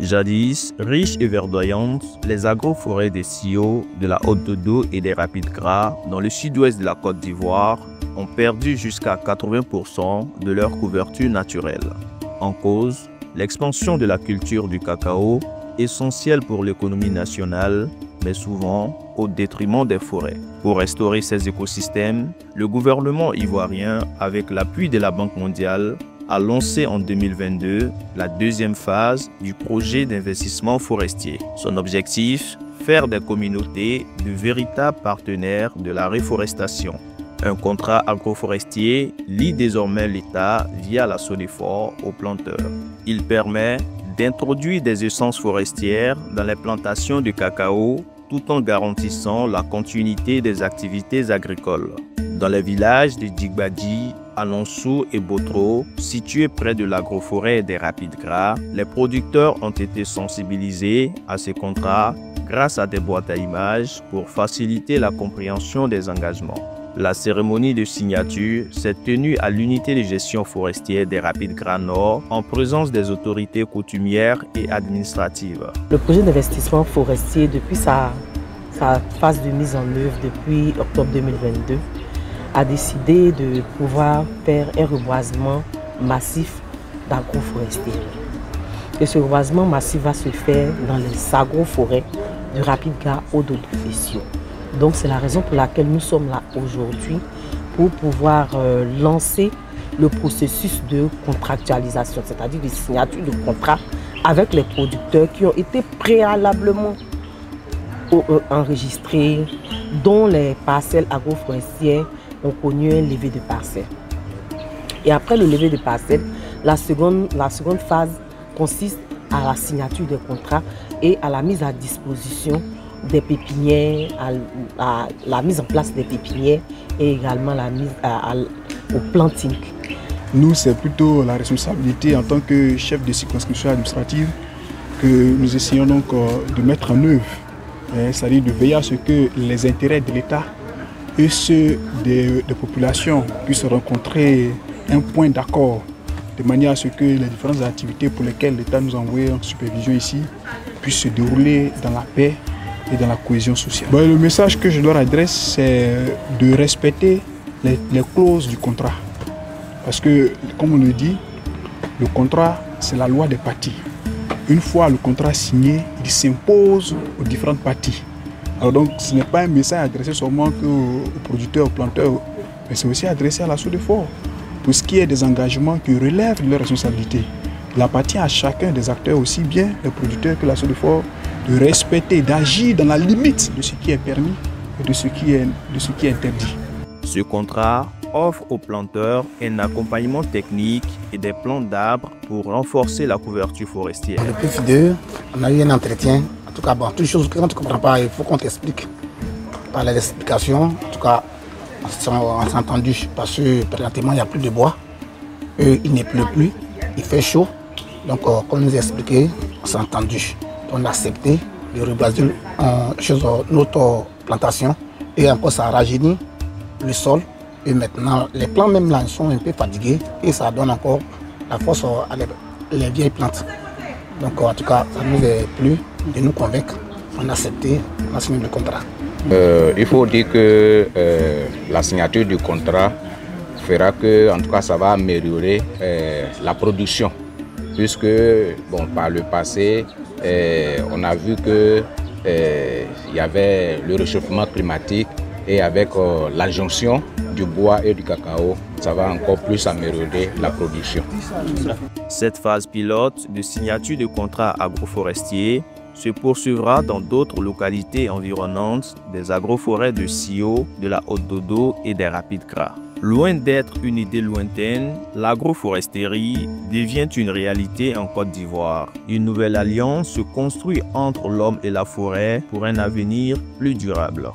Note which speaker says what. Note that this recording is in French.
Speaker 1: Jadis, riches et verdoyantes, les agroforêts des Sio, de la Haute-Dodo et des Rapides Gras, dans le sud-ouest de la Côte d'Ivoire, ont perdu jusqu'à 80% de leur couverture naturelle. En cause, l'expansion de la culture du cacao, essentielle pour l'économie nationale, mais souvent au détriment des forêts. Pour restaurer ces écosystèmes, le gouvernement ivoirien, avec l'appui de la Banque mondiale, a lancé en 2022 la deuxième phase du projet d'investissement forestier. Son objectif, faire des communautés de véritables partenaires de la reforestation. Un contrat agroforestier lie désormais l'État via la SODEFOR aux planteurs. Il permet d'introduire des essences forestières dans les plantations de cacao tout en garantissant la continuité des activités agricoles. Dans les villages de Djigbadji, Alonsou et Botro, situés près de l'agroforêt des Rapides Gras, les producteurs ont été sensibilisés à ces contrats grâce à des boîtes à images pour faciliter la compréhension des engagements. La cérémonie de signature s'est tenue à l'unité de gestion forestière des Rapides Gras Nord en présence des autorités coutumières et administratives.
Speaker 2: Le projet d'investissement forestier, depuis sa phase de mise en œuvre depuis octobre 2022, a décidé de pouvoir faire un reboisement massif d'agroforestiers. Et ce reboisement massif va se faire dans les agroforêts du Rapide Gras Haute-Dodo et Sio. Donc c'est la raison pour laquelle nous sommes là aujourd'hui, pour pouvoir lancer le processus de contractualisation, c'est-à-dire de signature de contrat avec les producteurs qui ont été préalablement enregistrés, dont les parcelles agroforestières ont connu un levé de parcelles. Et après le levé de parcelles, la seconde phase consiste à la signature des contrats et à la mise à disposition des pépinières, à la mise en place des pépinières et également la mise au planting.
Speaker 3: Nous, c'est plutôt la responsabilité en tant que chef de circonscription administrative que nous essayons donc de mettre en œuvre, c'est-à-dire de veiller à ce que les intérêts de l'État et ceux des populations puissent rencontrer un point d'accord, de manière à ce que les différentes activités pour lesquelles l'État nous a envoyé en supervision ici puissent se dérouler dans la paix et dans la cohésion sociale. Le message que je leur adresse, c'est de respecter les clauses du contrat. Parce que, comme on le dit, le contrat, c'est la loi des parties. Une fois le contrat signé, il s'impose aux différentes parties. Alors donc, ce n'est pas un message adressé seulement aux producteurs, aux planteurs, mais c'est aussi adressé à la SODEFOR, pour ce qui est des engagements qui relèvent de leurs responsabilités. Il appartient à chacun des acteurs, aussi bien les producteurs que la SODEFOR, de respecter, d'agir dans la limite de ce qui est permis et de ce qui est interdit.
Speaker 1: Ce contrat offre aux planteurs un accompagnement technique et des plants d'arbres pour renforcer la couverture forestière.
Speaker 4: Depuis FIDE, on a eu un entretien. En tout cas, toutes les choses que quand tu ne comprends pas, il faut qu'on t'explique. Par les explications, en tout cas, on s'est entendu parce que présentement, il n'y a plus de bois. Il ne pleut plus, il fait chaud. Donc, comme nous a expliqué, on s'est entendu. On a accepté de rebaser notre plantation et encore ça rajeunit le sol. Et maintenant, les plants même là sont un peu fatigués et ça donne encore la force à les vieilles plantes. Donc en tout cas, ça nous a plu de nous convaincre. On a accepté, on a signé le contrat.
Speaker 5: Il faut dire que la signature du contrat fera que, en tout cas, ça va améliorer la production. Puisque, par le passé, on a vu que il y avait le réchauffement climatique et avec la jonction du bois et du cacao, ça va encore plus améliorer la production.
Speaker 1: Cette phase pilote de signature de contrats agroforestiers se poursuivra dans d'autres localités environnantes des agroforêts de Sio, de la Haute-Dodo et des Rapides Gras. Loin d'être une idée lointaine, l'agroforesterie devient une réalité en Côte d'Ivoire. Une nouvelle alliance se construit entre l'homme et la forêt pour un avenir plus durable.